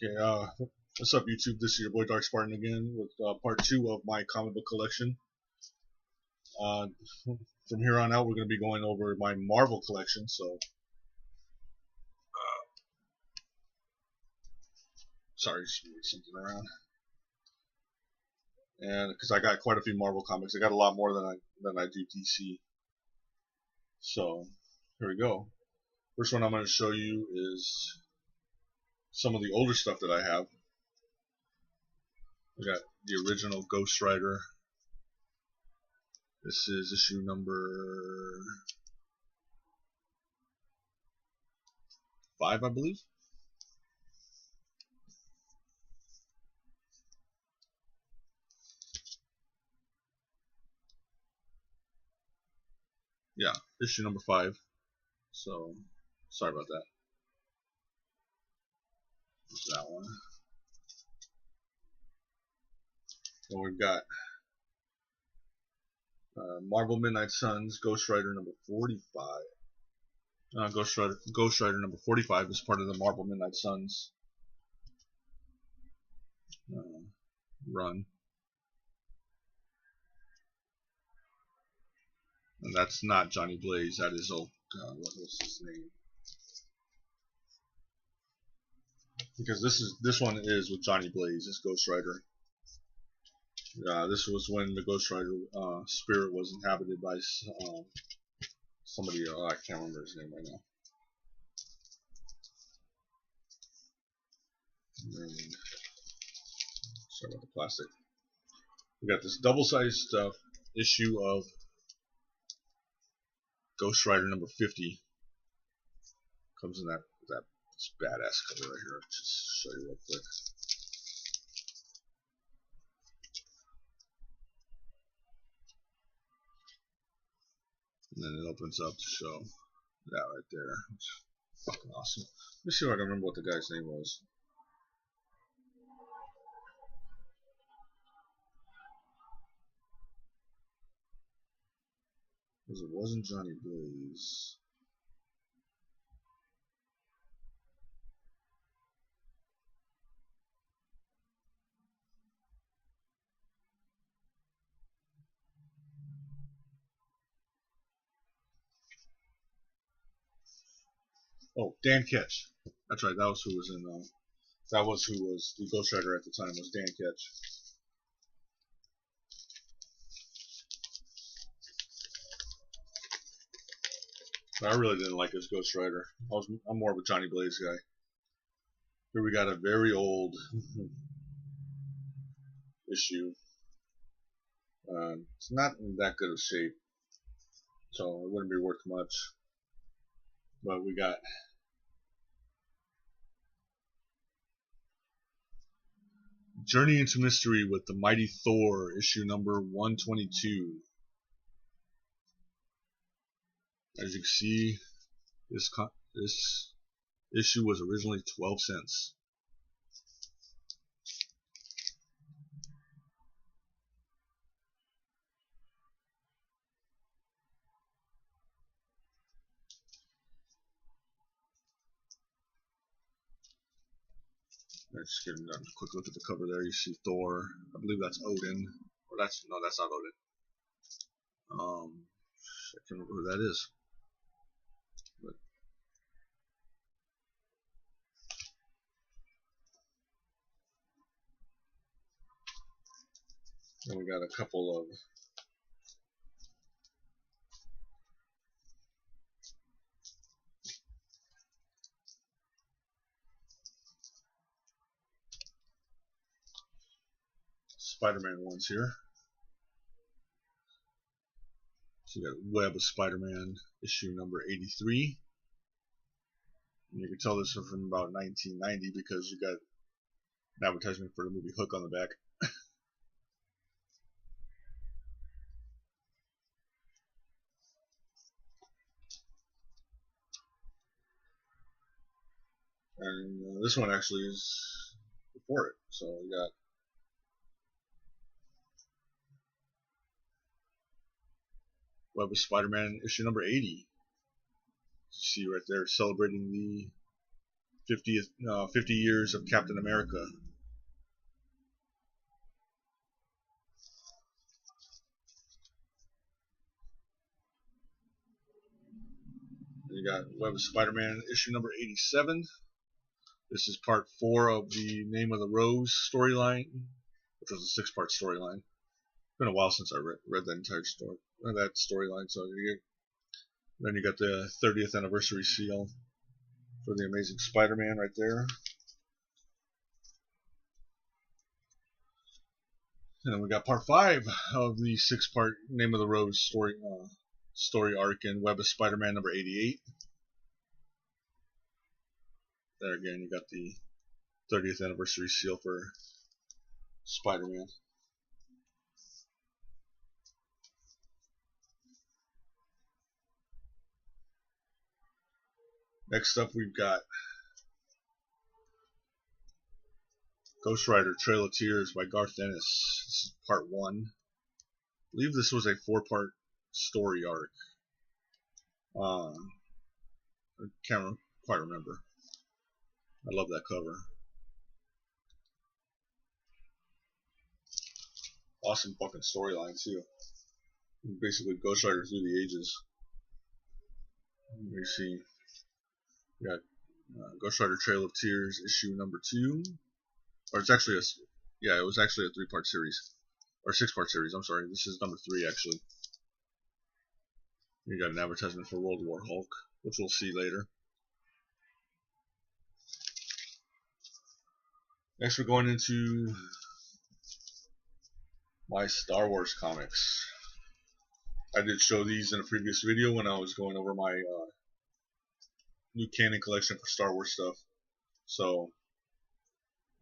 Okay, what's up, YouTube? This is your boy Dark Spartan again with part 2 of my comic book collection. Uh, from here on out, we're going to be going over my Marvel collection. So, sorry, just moving something around. And because I got quite a few Marvel comics, I got a lot more than I do DC. So, here we go. First one I'm going to show you is some of the older stuff that I have. We got the original Ghost Rider. This is issue number 5, I believe. Yeah, issue number 5. So, sorry about that. There's that one. Then we've got Marvel Midnight Suns, Ghost Rider number 45. Ghost Rider number 45 is part of the Marvel Midnight Suns run. And that's not Johnny Blaze, that is, oh god, what was his name? Because this one is with Johnny Blaze, this Ghost Rider. This was when the Ghost Rider spirit was inhabited by somebody, I can't remember his name right now. Sorry about the plastic. We got this double-sized issue of Ghost Rider number 50. Comes in this badass cover right here. I'll just show you real quick. And then it opens up to show that right there. It's fucking awesome. Let me see if I can remember what the guy's name was. Because it wasn't Johnny Blaze. Oh, Dan Ketch. That's right. That was who was in. That was who was the Ghost Rider at the time. Was Dan Ketch. I really didn't like his Ghost Rider. I'm more of a Johnny Blaze guy. Here we got a very old issue. It's not in that good of shape, so it wouldn't be worth much. But we got Journey into Mystery with the Mighty Thor, issue number 122. As you can see, this issue was originally 12 cents. Let's get a quick look at the cover there. You see Thor. I believe that's Odin. Or that's not Odin. I can't remember who that is. But then we got a couple of Spider-Man ones here. So you got Web of Spider-Man, issue number 83. And you can tell this is from about 1990 because you got an advertisement for the movie Hook on the back. And this one actually is before it. So we got Web of Spider-Man issue number 80. You see right there, celebrating the 50 years of Captain America. You got Web of Spider-Man issue number 87. This is part 4 of the Name of the Rose storyline, which was a 6-part storyline. It's been a while since I read that entire story, that storyline. So then you got the 30th anniversary seal for the Amazing Spider-Man right there. And then we got part 5 of the 6-part Name of the Rose story arc in Web of Spider-Man number 88. There again, you got the 30th anniversary seal for Spider-Man. Next up, we've got Ghost Rider Trail of Tears by Garth Ennis. This is part 1. I believe this was a 4-part story arc. I can't quite remember. I love that cover. Awesome fucking storyline too. Basically Ghost Rider through the ages. Let me see. We got Ghost Rider Trail of Tears issue number 2. Or it's actually it was actually a 3-part series. Or 6-part series, I'm sorry. This is number 3 actually. You got an advertisement for World War Hulk, which we'll see later. Next we're going into my Star Wars comics. I did show these in a previous video when I was going over my new canon collection for Star Wars stuff. So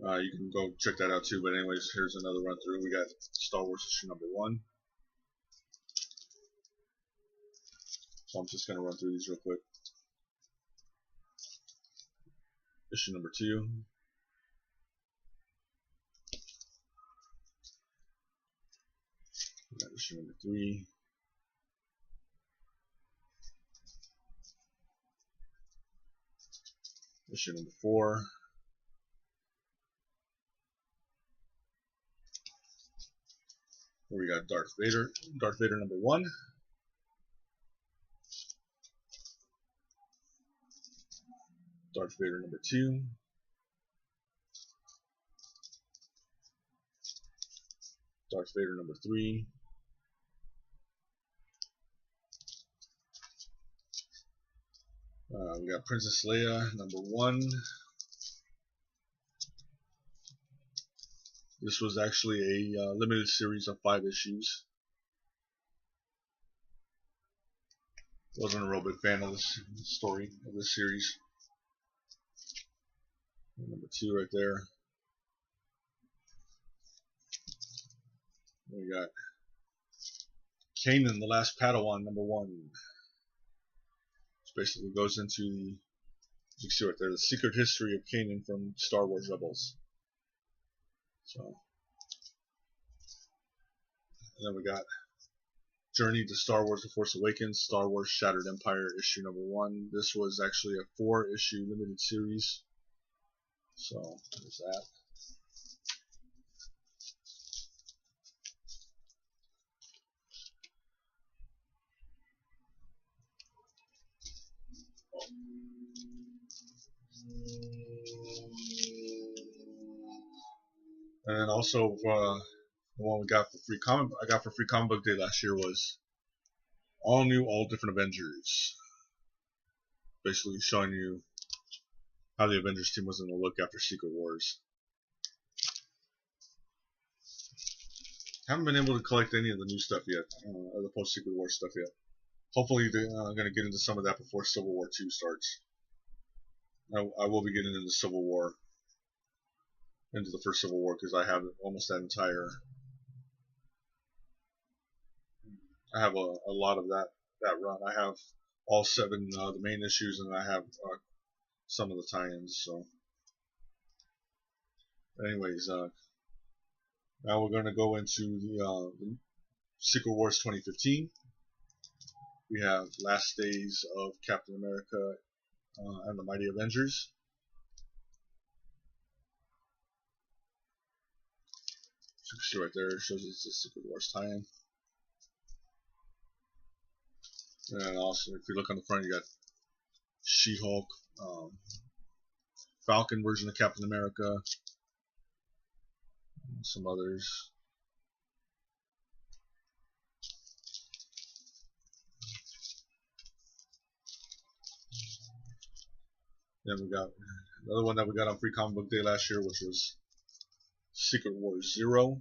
you can go check that out too. But anyways, here's another run through. We got Star Wars issue number 1. So I'm just going to run through these real quick. Issue number 2. We got issue number 3. Issue number 4. Here we got Darth Vader number 1. Darth Vader number 2. Darth Vader number 3. We got Princess Leia number 1. This was actually a limited series of 5 issues. Wasn't a real big fan of this story, of this series. Number 2 right there. We got Kanan, the Last Padawan, number 1. Which basically goes into the, you can see right there, the secret history of Kanan from Star Wars Rebels. So, and then we got Journey to Star Wars The Force Awakens, Star Wars Shattered Empire, issue number 1. This was actually a 4-issue limited series. So, there's that. And then also, the one we got for free comic book day last year was all new, all different Avengers. Basically showing you how the Avengers team was going to look after Secret Wars. Haven't been able to collect any of the new stuff yet, or the post Secret Wars stuff yet. Hopefully they're going to get into some of that before Civil War 2 starts. I will be getting into Civil War, into the first Civil War, because I have almost that entire, I have a lot of that run. I have all 7 the main issues, and I have some of the tie-ins. So, anyways, now we're going to go into the Secret Wars 2015. We have Last Days of Captain America and the Mighty Avengers. So you can see right there, it shows it's a Secret Wars tie-in. And also, if you look on the front, you got She-Hulk, Falcon version of Captain America, and some others. Then we got another one that we got on Free Comic Book Day last year, which was Secret Wars Zero.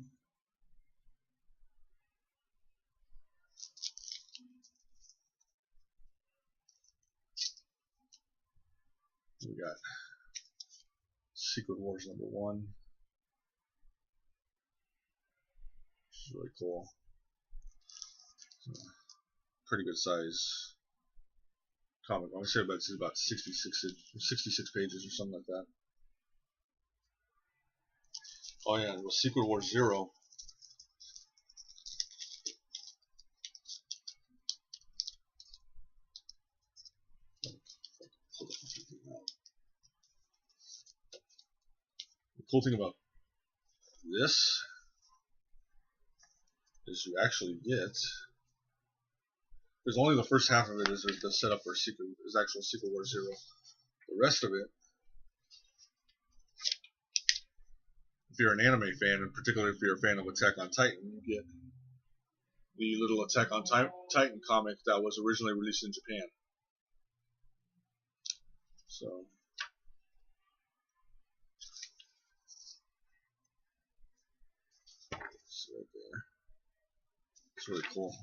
We got Secret Wars number 1, which is really cool. Pretty good size comic. I would say it's about 66 pages or something like that. Oh yeah, it was Secret Wars Zero. The cool thing about this is you actually get, there's only the first half of it is the setup for actual Secret Wars Zero. The rest of it, if you're an anime fan, and particularly if you're a fan of Attack on Titan, you get the little Attack on Titan comic that was originally released in Japan. So it's right there. It's really cool.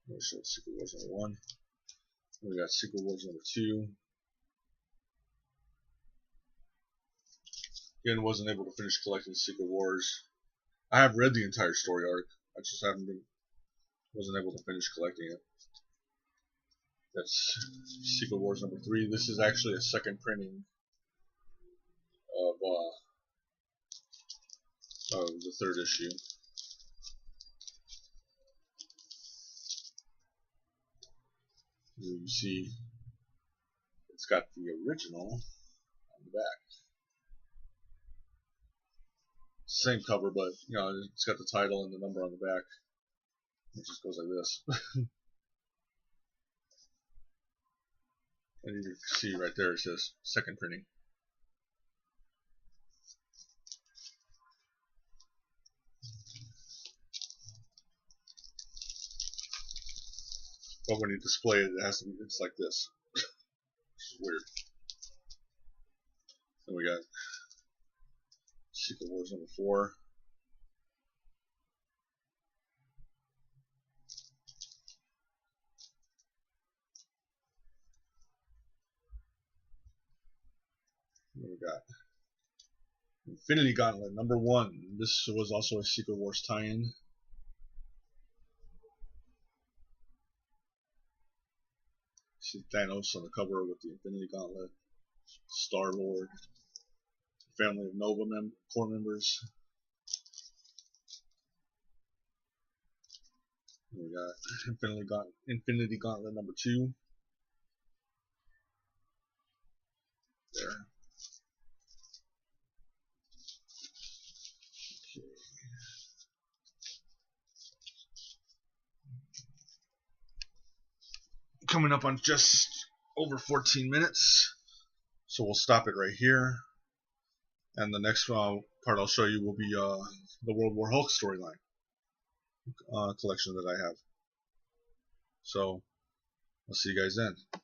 Let me show Secret Wars number 1. We got Secret Wars number 2. Again, wasn't able to finish collecting Secret Wars. I have read the entire story arc. I just wasn't able to finish collecting it. That's Secret Wars number 3. This is actually a second printing of the 3rd issue. You see, it's got the original on the back. Same cover, but you know, it's got the title and the number on the back. It just goes like this. And you can see right there it says second printing. But when you display it, it's like this. Which is weird. Then we got Secret Wars number 4. Then we got Infinity Gauntlet number 1. This was also a Secret Wars tie-in. See Thanos on the cover with the Infinity Gauntlet, Star-Lord, family of Nova Corps members. We got Infinity Gauntlet number 2. There. Okay. Coming up on just over 14 minutes, so we'll stop it right here. And the next part I'll show you will be the World War Hulk storyline collection that I have. So I'll see you guys then.